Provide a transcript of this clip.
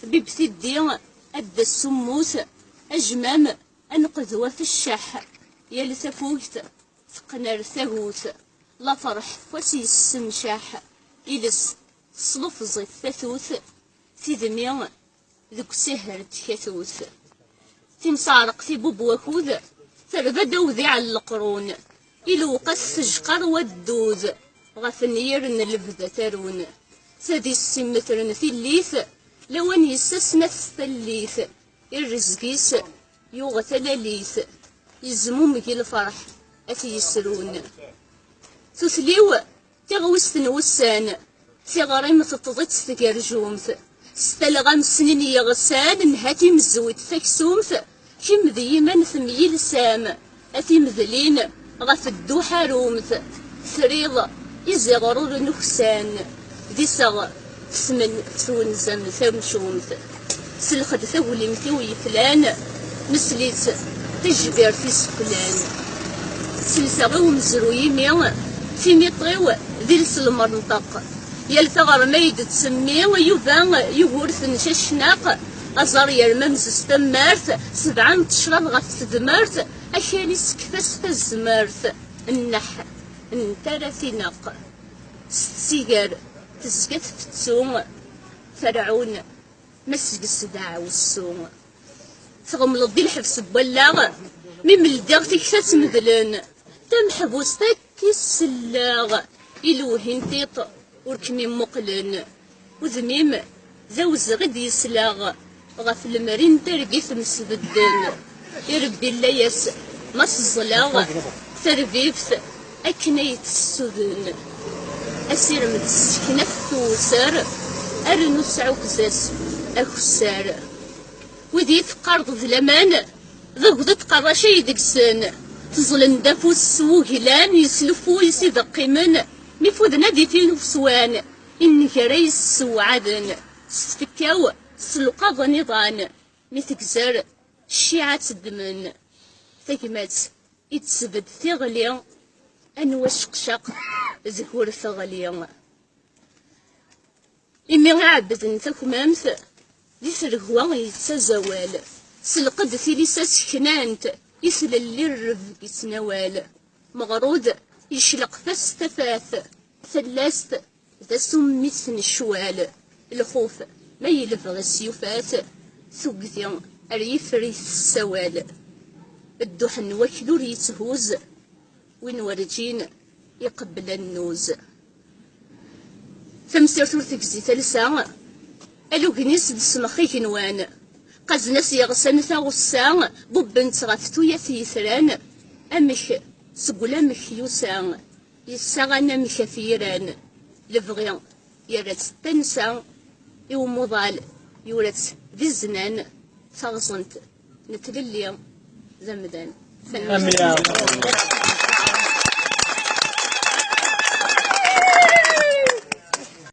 بيبتي الدين أدى السموس أجمام أنقذوا في الشاح يا لتفوت ثقنا ثغوث لا فرح وسي السمشاح إلس صلف زي الثاثوث في ذميان ذوك سهر تكاثوث تمسارق في بوب وكوذ ثربا دوذي على القرون إلو قس جقر والدوذ غف النير نلبذ ترون ثدي السمترن في الليث لو ان يستسنى الثليث الرزقيس يوغ لليث يزموم الفرح أتي يسرون تثليو تغوست نوسان ثغريم تطضت ثقرجومث ستلغم سنين يغسان نهاتي مزوت ثكسومث كم ذيما ثميل سام أتي مذلين غف الدوحة رومث ثريض يزغرور نكسان ذي سغ ثمن ثونزم ثمشومث سلخد ثولي مثوي فلان مسليت تجبر في سفلان سلسغو مزروي ميو في ميطغيو ذي المرنطق يلثغر ميد تسمي ويبان يورث نششناق أزار يرممز استمارث سبعان تشرب غف تدمارث أشاني سكفس فزمارث النح انترى ناق سيجار تسقط في التسوم فرعون مسك السداع والسوم تغملض دي الحبس بولاغ ميم الداغ تكثت مذلن تم حبوستك السلاغ إلوهن تيط وركمي مقلن وذميم ذوز غد يسلاغ غف المرين ترقيث مسبدن يربي الليس مس الظلاغ تربيبث أكنيت السذن أسير من السكنة الثوسر أرنو سعوكزاس أكسار وذي تقرض ذلمان ضغضت قرشي دكسن تظلن دافو السوهلان يسلفو يسيدقي من مفود نادي فين فسوان إنك ريس سوعدن ستفكاو سلقاض نضان متكزر الشيعة الدمن ثقمات يتسبد ثغلي أنواش قشق زهور ثغلي إمي عبد ثكمامث دي ثرهوا يتزوال سلقد في لساس كنانت يسل اللي الرفق يتنوال مغرود يشلق فاستفاث ثلاث ذا سميت الشوال الخوف ما يلفغ السيوفات ثقذي ريفريث السوال الدحن وكلور يتهوز وين ورجين يقبل النوز ثمسير ثورتك زي ثلسا ألو كنيس بسمخيك نوان قزنس يغسن ثغسان ببنت غفتو يثيثران أمك سقول أمك يوسان يساغن أمك ثيران لفغيان يرت تنسى يومضال يورت ذي الزنان ثغصنت نتللي زمدان